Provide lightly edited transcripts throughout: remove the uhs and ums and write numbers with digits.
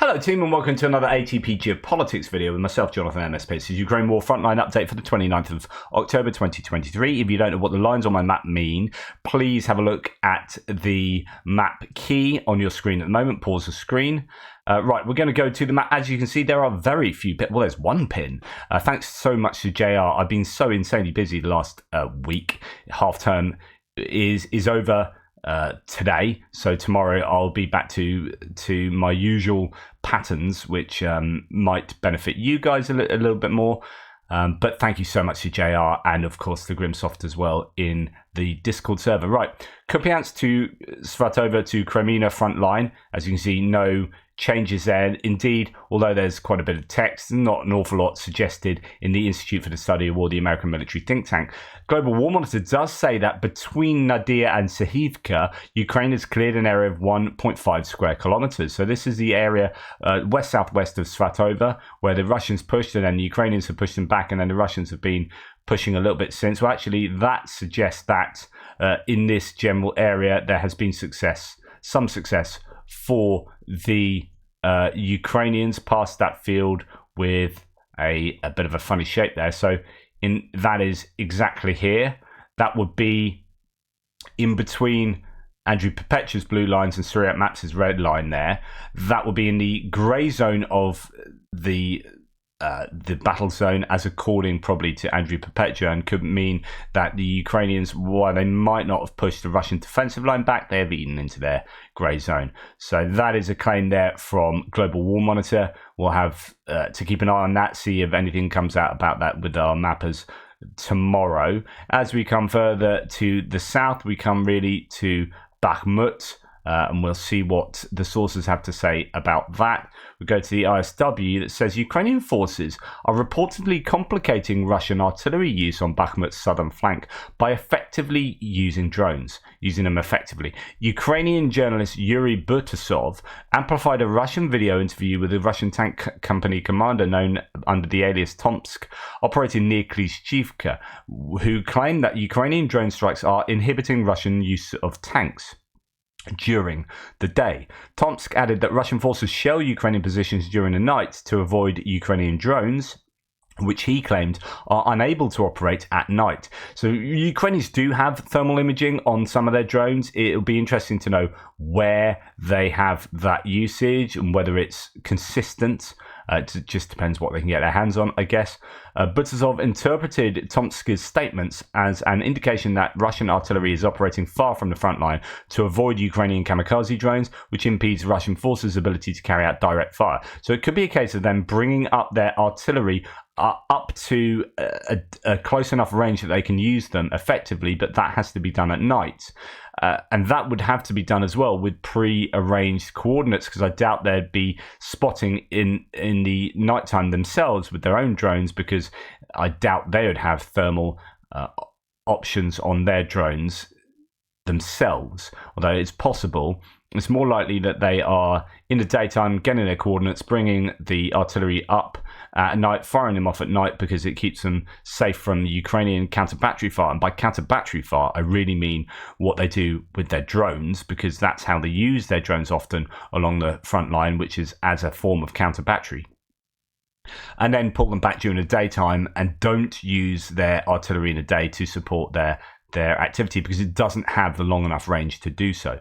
Hello team and welcome to another ATP Geopolitics video with myself, Jonathan MSP. This is Ukraine War Frontline update for the 29th of October 2023. If you don't know what the lines on my map mean, please have a look at the map key on your screen at the moment. Pause the screen. Right, we're going to go to the map. As you can see, there are very few pins. Well, there's one pin. Thanks so much to JR. I've been so insanely busy the last week. Half term is over today, so tomorrow I'll be back to my usual patterns, which might benefit you guys a little bit more. But thank you so much to JR and of course the Grimsoft as well in the Discord server. Right, Kupiansk to Svatova to Kremina Frontline. As you can see, no changes there. Indeed, although there's quite a bit of text, not an awful lot suggested in the Institute for the Study of War, the American military think tank. Global War Monitor does say that between Nadia and Sahivka, Ukraine has cleared an area of 1.5 square kilometers. So this is the area west-southwest of Svatova, where the Russians pushed and then the Ukrainians have pushed them back, and then the Russians have been pushing a little bit since. Well, actually, that suggests that in this general area, there has been some success for the Ukrainians past that field with a bit of a funny shape there. So that is exactly here. That would be in between Andrew Perpetua's blue lines and Syriac Maps' red line there. That would be in the grey zone of the battle zone, as according probably to Andrew Perpetua, and could mean that the Ukrainians, while they might not have pushed the Russian defensive line back, they have eaten into their grey zone. So that is a claim there from Global War Monitor. We'll have to keep an eye on that, see if anything comes out about that with our mappers tomorrow. As we come further to the south, we come really to Bakhmut. And we'll see what the sources have to say about that. We go to the ISW that says Ukrainian forces are reportedly complicating Russian artillery use on Bakhmut's southern flank by effectively using drones, using them effectively. Ukrainian journalist Yuri Butasov amplified a Russian video interview with a Russian tank company commander known under the alias Tomsk, operating near Klishchivka, who claimed that Ukrainian drone strikes are inhibiting Russian use of tanks during the day. Tomsk added that Russian forces shell Ukrainian positions during the night to avoid Ukrainian drones, which he claimed are unable to operate at night. So Ukrainians do have thermal imaging on some of their drones. It'll be interesting to know where they have that usage and whether it's consistent. It just depends what they can get their hands on, I guess. Butasov interpreted Tomsk's statements as an indication that Russian artillery is operating far from the front line to avoid Ukrainian kamikaze drones, which impedes Russian forces' ability to carry out direct fire. So it could be a case of them bringing up their artillery up to a close enough range that they can use them effectively, but that has to be done at night. And that would have to be done as well with pre-arranged coordinates, because I doubt they'd be spotting in the nighttime themselves with their own drones, because I doubt they would have thermal options on their drones themselves. Although it's possible, it's more likely that they are in the daytime getting their coordinates, bringing the artillery up at night, firing them off at night, because it keeps them safe from the Ukrainian counter-battery fire. And by counter-battery fire, I really mean what they do with their drones, because that's how they use their drones often along the front line, which is as a form of counter-battery. And then pull them back during the daytime and don't use their artillery in the day to support their activity, because it doesn't have the long enough range to do so.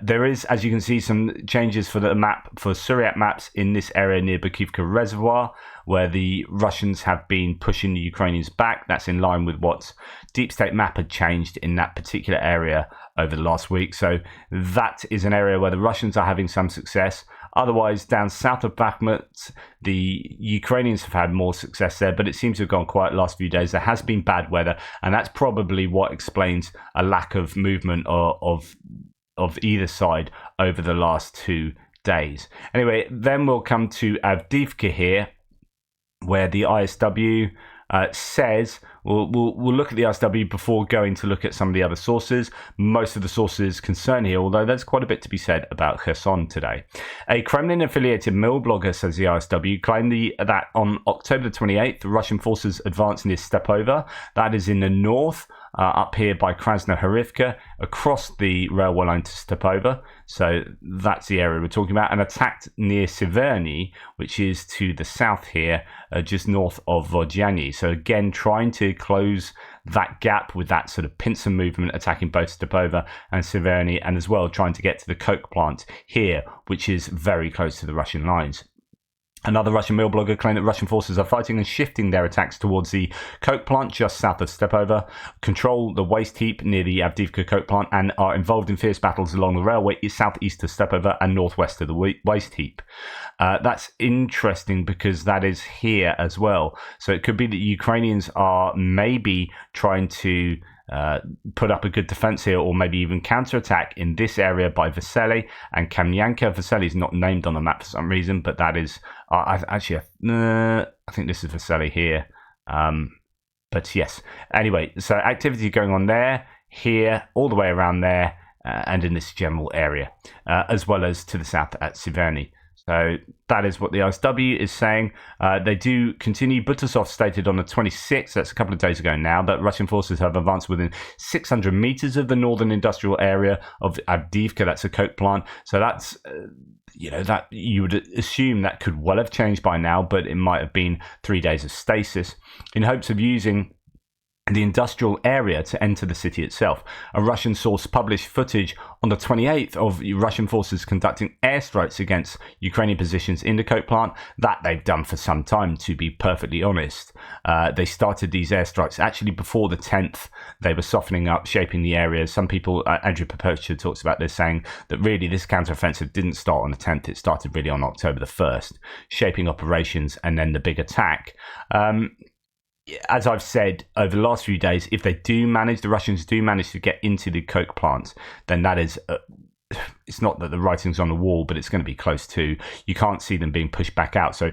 There is, as you can see, some changes for the map for Syriac Maps in this area near Bakivka Reservoir, where the Russians have been pushing the Ukrainians back. That's in line with what Deep State Map had changed in that particular area over the last week. So that is an area where the Russians are having some success. Otherwise, down south of Bakhmut, the Ukrainians have had more success there, but it seems to have gone quiet the last few days. There has been bad weather, and that's probably what explains a lack of movement of either side over the last 2 days. Anyway, then we'll come to Avdiivka here, where the ISW says, we'll look at the ISW before going to look at some of the other sources. Most of the sources concern here, although there's quite a bit to be said about Kherson today. A Kremlin-affiliated mill blogger, says the ISW, claimed that on October the 28th, the Russian forces advanced near Stepova, that is in the north up here by Krasnohorivka, across the railway line to Stepova. So that's the area we're talking about, and attacked near Severny, which is to the south here, just north of Vodjany. So again, trying to close that gap with that sort of pincer movement, attacking both Stepova and Severny, and as well trying to get to the coke plant here, which is very close to the Russian lines. Another Russian mill blogger claimed that Russian forces are fighting and shifting their attacks towards the coke plant just south of Stepova, control the waste heap near the Avdiivka coke plant, and are involved in fierce battles along the railway southeast of Stepova and northwest of the waste heap. That's interesting because that is here as well. So it could be that Ukrainians are maybe trying to put up a good defense here, or maybe even counterattack in this area by Vesely and Kamyanka. Vesely is not named on the map for some reason, but that is I think this is Vesely here. But yes, anyway, so activity going on there, here, all the way around there, and in this general area, as well as to the south at Severny. So that is what the ISW is saying. They do continue. Butasov stated on the 26th, that's a couple of days ago now, that Russian forces have advanced within 600 meters of the northern industrial area of Avdiivka. That's a coke plant. So that's, that you would assume that could well have changed by now, but it might have been 3 days of stasis in hopes of using the industrial area to enter the city itself. A Russian source published footage on the 28th of Russian forces conducting airstrikes against Ukrainian positions in the coke plant. That they've done for some time, to be perfectly honest. They started these airstrikes actually before the 10th. They were softening up, shaping the area. Some people, Andrew Popocha talks about this, saying that really this counteroffensive didn't start on the 10th. It started really on October the 1st, shaping operations and then the big attack. As I've said over the last few days, if the Russians do manage to get into the coke plants, then that is, it's not that the writing's on the wall, but it's going to be close to. You can't see them being pushed back out. So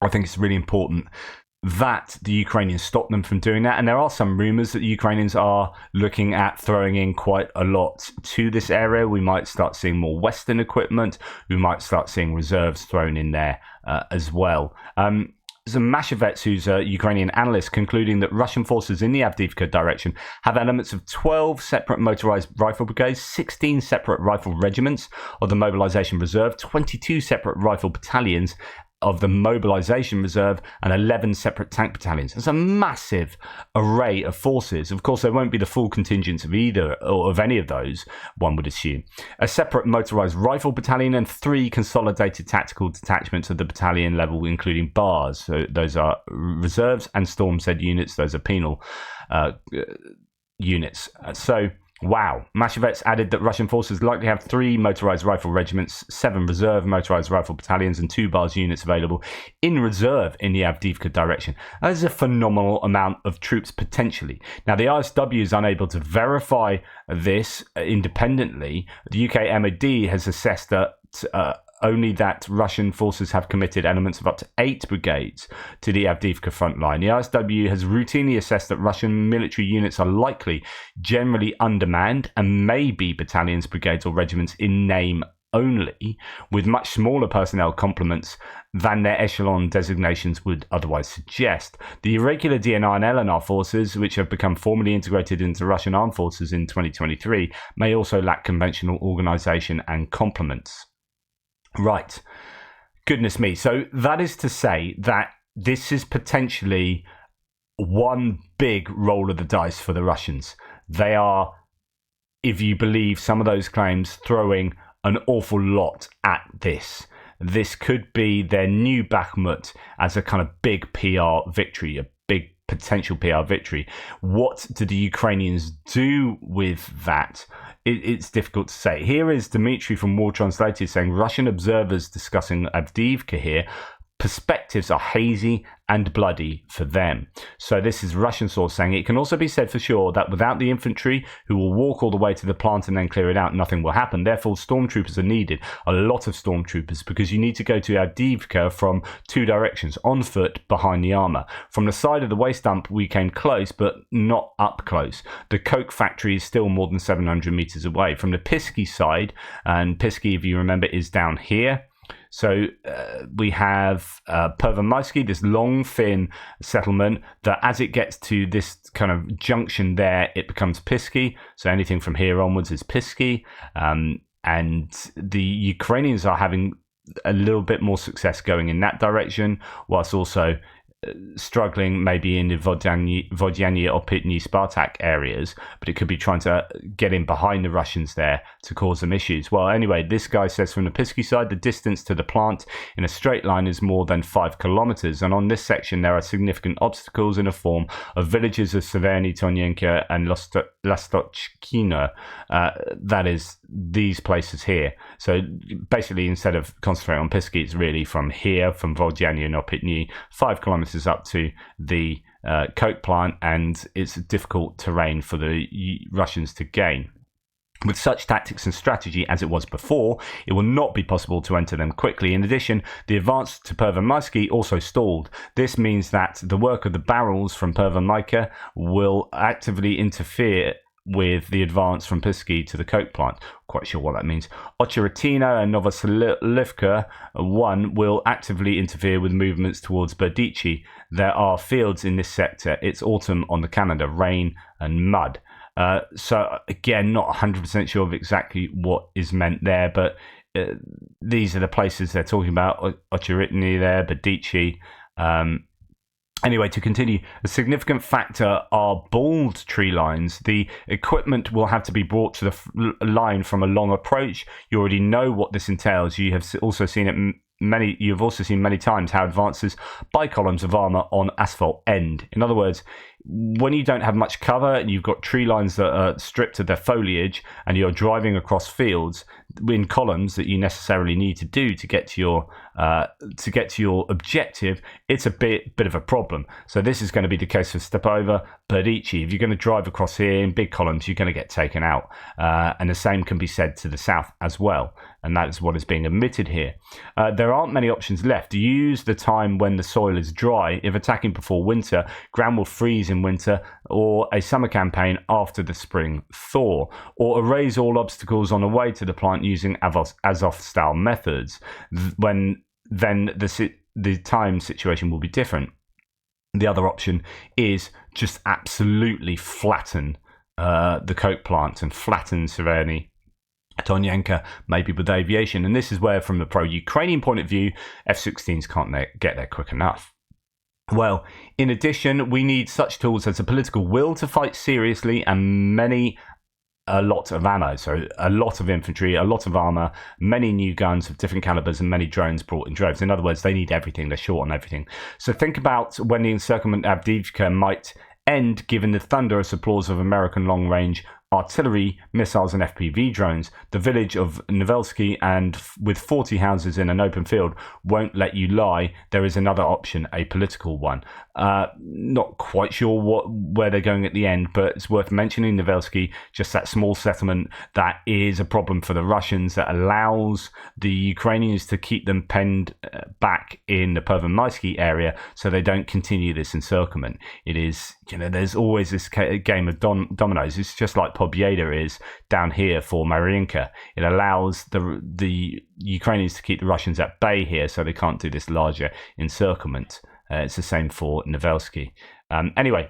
I think it's really important that the Ukrainians stop them from doing that. And there are some rumours that the Ukrainians are looking at throwing in quite a lot to this area. We might start seeing more Western equipment. We might start seeing reserves thrown in there as well. Mashevets, who's a Ukrainian analyst, concluding that Russian forces in the Avdiivka direction have elements of 12 separate motorized rifle brigades, 16 separate rifle regiments of the mobilization reserve, 22 separate rifle battalions of the mobilization reserve, and 11 separate tank battalions. It's a massive array of forces. Of course, there won't be the full contingents of either or of any of those, one would assume. A separate motorized rifle battalion and 3 consolidated tactical detachments of the battalion level, including bars. So those are reserves, and Storm Z units. Those are penal units. Wow. Mashevets added that Russian forces likely have 3 motorized rifle regiments, 7 reserve motorized rifle battalions, and 2 bars units available in reserve in the Avdiivka direction. That is a phenomenal amount of troops potentially. Now, the ISW is unable to verify this independently. The UK MOD has assessed that only that Russian forces have committed elements of up to 8 brigades to the Avdiivka front line. The ISW has routinely assessed that Russian military units are likely generally undermanned and may be battalions, brigades or regiments in name only, with much smaller personnel complements than their echelon designations would otherwise suggest. The irregular DNR and LNR forces, which have become formally integrated into Russian armed forces in 2023, may also lack conventional organisation and complements. Right. Goodness me. So that is to say that this is potentially one big roll of the dice for the Russians. They are, if you believe some of those claims, throwing an awful lot at this. This could be their new Bakhmut as a kind of big PR victory, a big potential PR victory. What do the Ukrainians do with that? It's difficult to say. Here is Dmitry from War Translated saying Russian observers discussing Avdiivka here. Perspectives are hazy and bloody for them. So this is Russian source saying it can also be said for sure that without the infantry who will walk all the way to the plant and then clear it out, nothing will happen. Therefore, stormtroopers are needed, a lot of stormtroopers, because you need to go to Avdiivka from 2 directions, on foot, behind the armor. From the side of the waste dump, we came close, but not up close. The coke factory is still more than 700 meters away. From the Pisky side, and Pisky, if you remember, is down here. So we have Pervomaisky, this long, thin settlement that as it gets to this kind of junction there, it becomes Pisky. So anything from here onwards is Pisky. And the Ukrainians are having a little bit more success going in that direction, whilst also struggling maybe in the Vodyanya, Opitny, Spartak areas, but it could be trying to get in behind the Russians there to cause them issues. Well, anyway, this guy says from the Pisky side, the distance to the plant in a straight line is more than 5 kilometers. And on this section, there are significant obstacles in the form of villages of Severny, Tonyenka, and Lastochkina. That is these places here. So basically, instead of concentrating on Pisky, it's really from here, from Vodyanya and Opitny, 5 kilometers up to the coke plant, and it's difficult terrain for the Russians to gain. With such tactics and strategy as it was before, it will not be possible to enter them quickly. In addition, the advance to Pervomaisky also stalled. This means that the work of the barrels from Pervomaisky will actively interfere with the advance from Pisky to the coke plant. Quite sure what that means. Ocheritina and Novoselivka 1 will actively interfere with movements towards Berdichi. There are fields in this sector. It's autumn on the calendar, rain and mud. So again, not 100% sure of exactly what is meant there, but these are the places they're talking about. Ocheritny there, Berdichi. Anyway, to continue, a significant factor are bald tree lines. The equipment will have to be brought to the line from a long approach. You already know what this entails. You have also seen it you've also seen many times how advances by columns of armor on asphalt end. In other words, when you don't have much cover and you've got tree lines that are stripped of their foliage and you're driving across fields in columns that you necessarily need to do to get to your objective, it's a bit of a problem. So this is going to be the case for Stepova, Berdichi. If you're going to drive across here in big columns, you're going to get taken out. And the same can be said to the south as well. And that is what is being admitted here. There aren't many options left. Use the time when the soil is dry. If attacking before winter, ground will freeze in winter, or a summer campaign after the spring thaw, or erase all obstacles on the way to the plant using Azov-style methods. Then the time situation will be different. The other option is just absolutely flatten the coke plant and flatten Severny, Tonyenka, maybe with aviation. And this is where, from the pro-Ukrainian point of view, F-16s can't get there quick enough. Well, in addition, we need such tools as a political will to fight seriously and a lot of ammo. So a lot of infantry, a lot of armor, many new guns of different calibers, and many drones brought in droves. In other words, they need everything. They're short on everything. So think about when the encirclement of Avdiivka might end, given the thunderous applause of American long-range artillery, missiles and FPV drones. The village of Novelsky, and with 40 houses in an open field, won't let you lie. There is another option, a political one. Not quite sure where they're going at the end, but it's worth mentioning Novelsky, just that small settlement that is a problem for the Russians, that allows the Ukrainians to keep them penned back in the Pervomaisky area so they don't continue this encirclement. It is, there's always this game of dominoes. It's just like Pobieda is down here for Mariinka. It allows the Ukrainians to keep the Russians at bay here so they can't do this larger encirclement. It's the same for Novelsky. Anyway,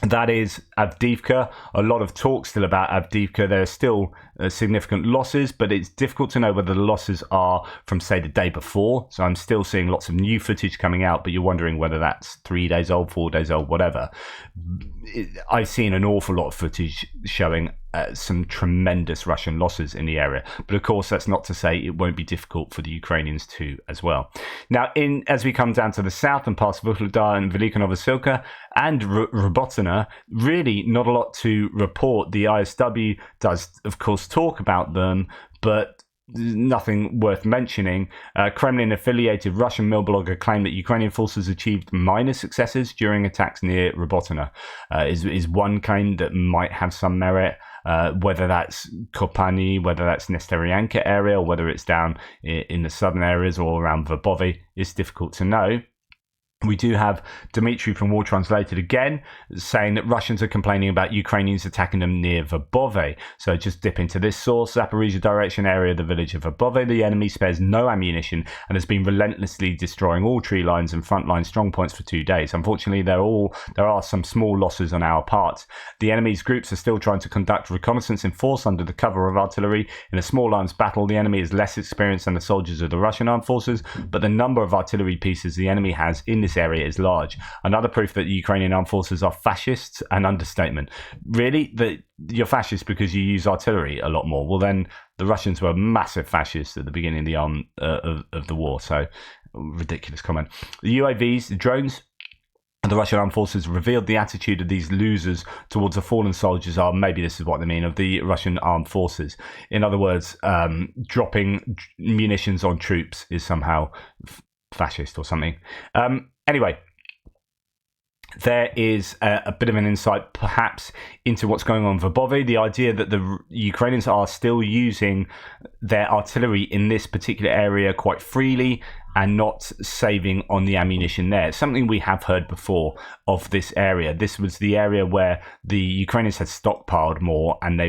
that is Avdiivka. A lot of talk still about Avdiivka. There are still significant losses, but it's difficult to know whether the losses are from, say, the day before. So I'm still seeing lots of new footage coming out, but you're wondering whether that's 3 days old, 4 days old, whatever. I've seen an awful lot of footage showing some tremendous Russian losses in the area. But of course, that's not to say it won't be difficult for the Ukrainians too as well. Now, as we come down to the south and past Vuhledar and Velika Novosilka and Robotyne, really not a lot to report. The ISW does, of course, talk about them, but nothing worth mentioning. Kremlin-affiliated Russian mill blogger claimed that Ukrainian forces achieved minor successes during attacks near Robotyne. Is one claim that might have some merit. Whether that's Kopani, whether that's Nesterianka area, or whether it's down in the southern areas or around Verbovy, is difficult to know. We do have Dmitry from War Translated again saying that Russians are complaining about Ukrainians attacking them near Verbove. So just dip into this source, Zaporizhia direction area of the village of Verbove. The enemy spares no ammunition and has been relentlessly destroying all tree lines and frontline strong points for 2 days. Unfortunately, there are some small losses on our part. The enemy's groups are still trying to conduct reconnaissance in force under the cover of artillery. In a small arms battle, the enemy is less experienced than the soldiers of the Russian armed forces, but the number of artillery pieces the enemy has in this area is large. Another proof that the Ukrainian armed forces are fascists, an understatement. Really? That you're fascist because you use artillery a lot more? Well, then the Russians were massive fascists at the beginning of the war. So ridiculous comment. The UAVs, the drones, the Russian armed forces revealed the attitude of these losers towards the fallen soldiers are, maybe this is what they mean, of the Russian armed forces. In other words, dropping munitions on troops is somehow fascist or something. Anyway, there is a bit of an insight perhaps into what's going on in Verbove. The idea that the Ukrainians are still using their artillery in this particular area quite freely and not saving on the ammunition there. It's something we have heard before of this area. This was the area where the Ukrainians had stockpiled more, and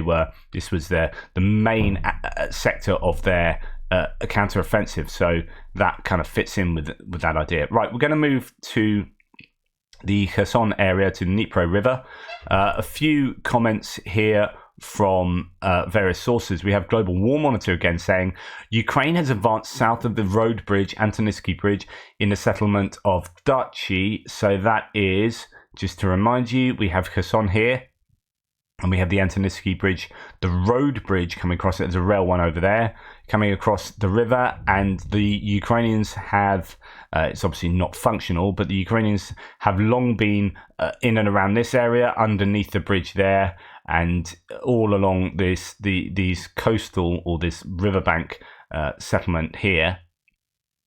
this was the main sector of their counter-offensive. So that kind of fits in with that idea. Right, we're going to move to the Kherson area, to the Dnipro River. A few comments here from various sources. We have Global War Monitor again saying Ukraine has advanced south of the road bridge, Antonivsky Bridge, in the settlement of Dachi. So that is, just to remind you, we have Kherson here, and we have the Antonivsky Bridge, the road bridge coming across it. There's a rail one over there coming across the river, and the Ukrainians have, it's obviously not functional, but the Ukrainians have long been in and around this area, underneath the bridge there, and all along these coastal, or this riverbank settlement here.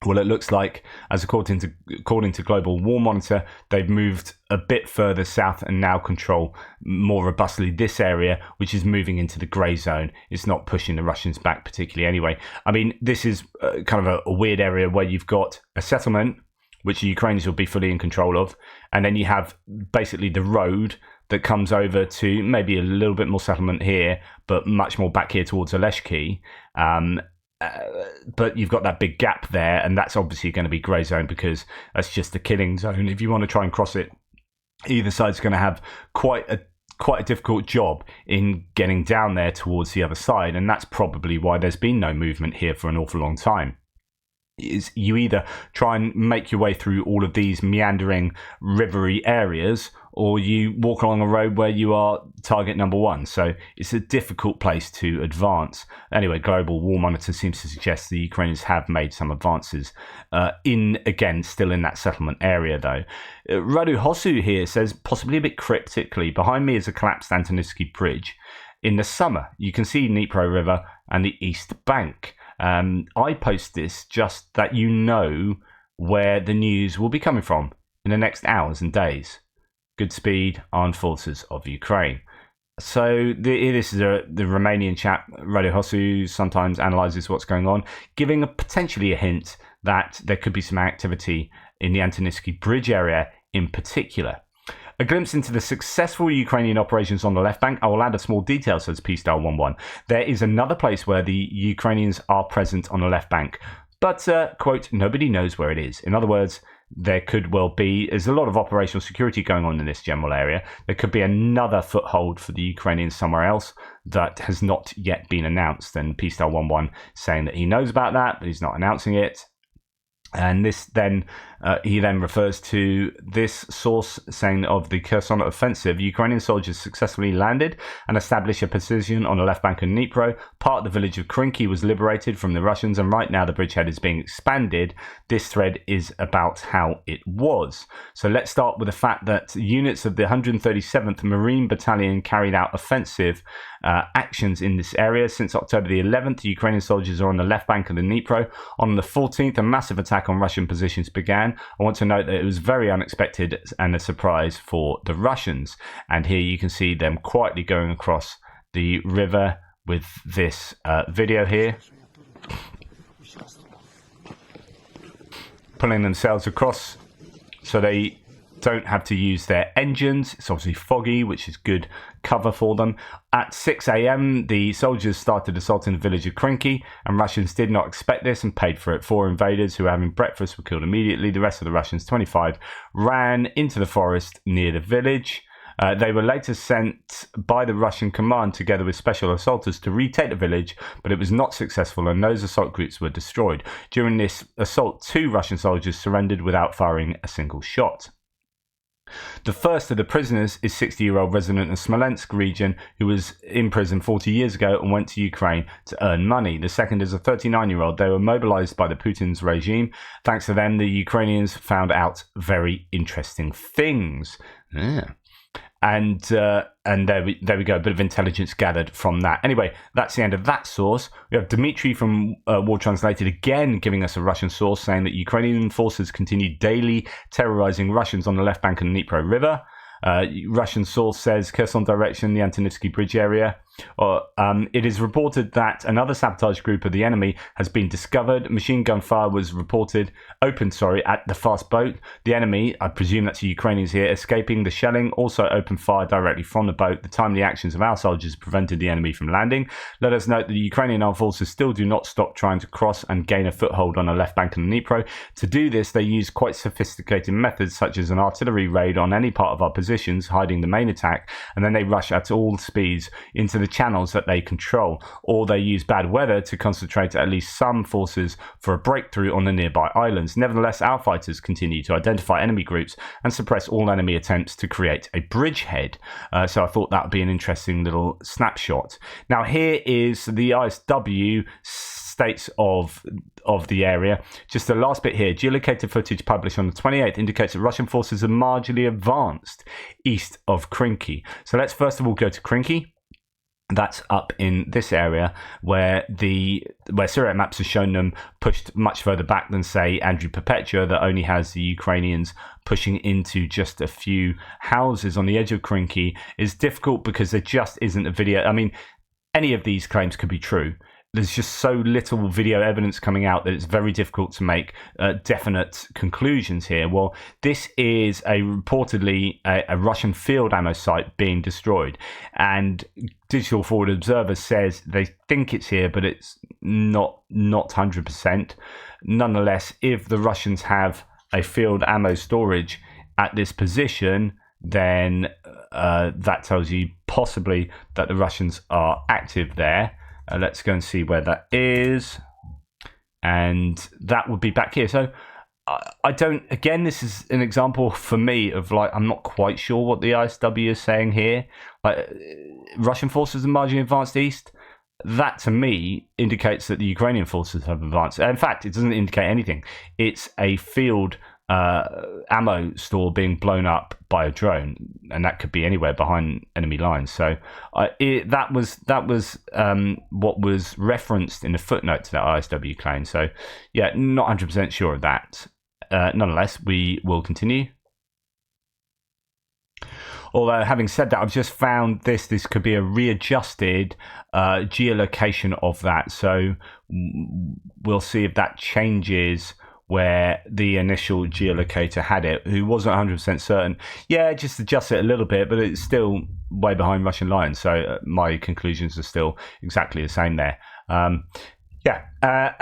Well, it looks like, as according to Global War Monitor, they've moved a bit further south and now control more robustly this area, which is moving into the grey zone. It's not pushing the Russians back particularly anyway. I mean, this is kind of a weird area where you've got a settlement, which the Ukrainians will be fully in control of, and then you have basically the road that comes over to maybe a little bit more settlement here, but much more back here towards Oleshki. But you've got that big gap there, and that's obviously going to be grey zone because that's just a killing zone. If you want to try and cross it, either side's going to have quite a difficult job in getting down there towards the other side, and that's probably why there's been no movement here for an awful long time. Is you either try and make your way through all of these meandering rivery areas, or you walk along a road where you are target number one. So it's a difficult place to advance. Anyway, Global War Monitor seems to suggest the Ukrainians have made some advances still in that settlement area though. Radu Hosu here says, possibly a bit cryptically, behind me is a collapsed Antonivsky Bridge. In the summer, you can see Dnipro River and the East Bank. I post this just that you know where the news will be coming from in the next hours and days. Godspeed, Armed Forces of Ukraine. So this is the Romanian chap, Radio Hosu, sometimes analyses what's going on, giving potentially a hint that there could be some activity in the Antonivsky Bridge area in particular. A glimpse into the successful Ukrainian operations on the left bank. I will add a small detail, says P-Star11. There is another place where the Ukrainians are present on the left bank, but, quote, nobody knows where it is. In other words, there could well be, there's a lot of operational security going on in this general area. There could be another foothold for the Ukrainians somewhere else that has not yet been announced. And P-Star11 saying that he knows about that, but he's not announcing it. And this then, he then refers to this source saying of the Kherson offensive, Ukrainian soldiers successfully landed and established a position on the left bank of Dnipro. Part of the village of Krinky was liberated from the Russians, and right now the bridgehead is being expanded. This thread is about how it was. So let's start with the fact that units of the 137th Marine Battalion carried out offensive actions in this area. Since October the 11th, Ukrainian soldiers are on the left bank of the Dnipro. On the 14th, a massive attack on Russian positions began. I want to note that it was very unexpected and a surprise for the Russians. And here you can see them quietly going across the river with this video here, pulling themselves across so they don't have to use their engines. It's obviously foggy, which is good cover for them. At 6 a.m, the soldiers started assaulting the village of Krinky, and Russians did not expect this and paid for it. 4 invaders who were having breakfast were killed immediately. The rest of the Russians, 25, ran into the forest near the village. They were later sent by the Russian command together with special assaulters to retake the village, but it was not successful and those assault groups were destroyed. During this assault, 2 Russian soldiers surrendered without firing a single shot. The first of the prisoners is 60-year-old resident of Smolensk region who was in prison 40 years ago and went to Ukraine to earn money. The second is a 39-year-old. They were mobilized by the Putin's regime. Thanks to them, the Ukrainians found out very interesting things. Yeah. And there we go, a bit of intelligence gathered from that. Anyway, that's the end of that source. We have Dmitry from War Translated again giving us a Russian source saying that Ukrainian forces continue daily terrorizing Russians on the left bank of the Dnipro River. Russian source says Kherson direction, the Antonivsky Bridge area. It is reported that another sabotage group of the enemy has been discovered. Machine gun fire was opened at the fast boat. The enemy, I presume that's the Ukrainians here, escaping the shelling, also opened fire directly from the boat. The timely actions of our soldiers prevented the enemy from landing. Let us note that the Ukrainian armed forces still do not stop trying to cross and gain a foothold on the left bank of the Dnipro. To do this, they use quite sophisticated methods such as an artillery raid on any part of our positions, hiding the main attack, and then they rush at all speeds into the channels that they control, or they use bad weather to concentrate at least some forces for a breakthrough on the nearby islands. Nevertheless, our fighters continue to identify enemy groups and suppress all enemy attempts to create a bridgehead. So I thought that would be an interesting little snapshot. Now here is the ISW states of the area. Just the last bit here. Geolocated footage published on the 28th indicates that Russian forces are marginally advanced east of Krinky. So let's first of all go to Krinky. That's up in this area where Syriac maps have shown them pushed much further back than, say, Andrew Perpetua, that only has the Ukrainians pushing into just a few houses on the edge of Krinky. Is difficult because there just isn't a video. I mean, any of these claims could be true. There's just so little video evidence coming out that it's very difficult to make definite conclusions here. Well, this is reportedly a Russian field ammo site being destroyed, and Digital Forward Observer says they think it's here, but it's not 100%. Nonetheless, if the Russians have a field ammo storage at this position, then that tells you possibly that the Russians are active there. Let's go and see where that is. And that would be back here. So I don't, again, this is an example for me of like, I'm not quite sure what the ISW is saying here. Like, Russian forces are marginally advanced east. That to me indicates that the Ukrainian forces have advanced. In fact, it doesn't indicate anything. It's a field ammo store being blown up by a drone, and that could be anywhere behind enemy lines. So that was what was referenced in the footnote to that ISW claim. So yeah, not 100% sure of that. Nonetheless, we will continue. Although, having said that, I've just found this could be a readjusted geolocation of that. So we'll see if that changes where the initial geolocator had it, who wasn't 100% certain. Yeah, just adjust it a little bit, but it's still way behind Russian lines. So my conclusions are still exactly the same there. And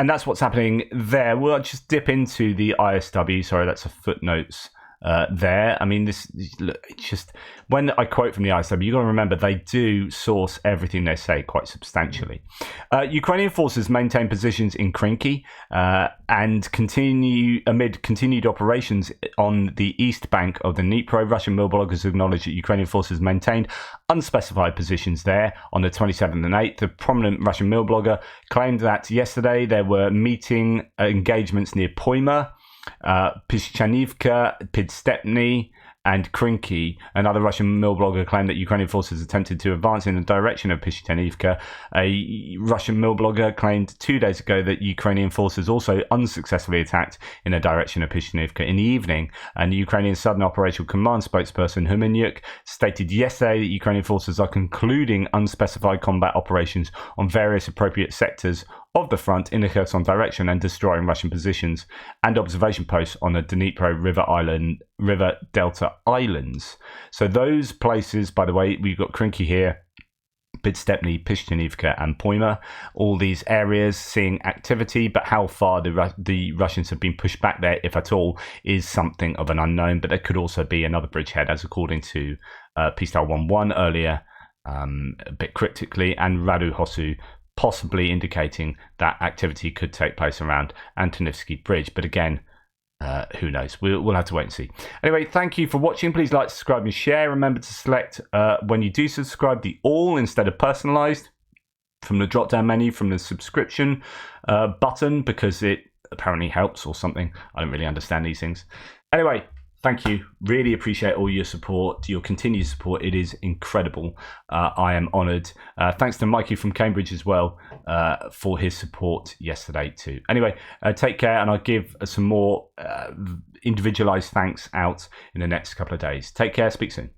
that's what's happening there. We'll just dip into the ISW. Sorry, that's a footnotes there. I mean, this it's just, when I quote from the ISW, you've got to remember they do source everything they say quite substantially. Ukrainian forces maintain positions in Krinky and continue amid continued operations on the east bank of the Dnipro. Russian mill bloggers acknowledge that Ukrainian forces maintained unspecified positions there on the 27th and 8th. The prominent Russian mill blogger claimed that yesterday there were meeting engagements near Poima, Pishchanivka, Pidstepny, and Krinky. Another Russian mill blogger claimed that Ukrainian forces attempted to advance in the direction of Pishchanivka. A Russian mill blogger claimed 2 days ago that Ukrainian forces also unsuccessfully attacked in the direction of Pishchanivka in the evening. And the Ukrainian Southern Operational Command spokesperson Humenyuk stated yesterday that Ukrainian forces are concluding unspecified combat operations on various appropriate sectors of the front in the Kherson direction and destroying Russian positions and observation posts on the Dnipro River Delta Islands. So those places, by the way, we've got Krinky here, Bidstepny, Pishchenivka and Poima, all these areas seeing activity, but how far the Russians have been pushed back there, if at all, is something of an unknown. But there could also be another bridgehead, as according to Pistal 1-1 earlier, a bit cryptically, and Radu Hosu possibly indicating that activity could take place around Antonivsky Bridge. But again, who knows? We'll have to wait and see. Anyway, thank you for watching. Please like, subscribe and share. Remember to select, when you do subscribe, the all instead of personalized from the drop down menu from the subscription button, because it apparently helps or something. I don't really understand these things. Anyway, thank you. Really appreciate all your support, your continued support. It is incredible. I am honoured. Thanks to Mikey from Cambridge as well for his support yesterday too. Anyway, take care, and I'll give some more individualised thanks out in the next couple of days. Take care. Speak soon.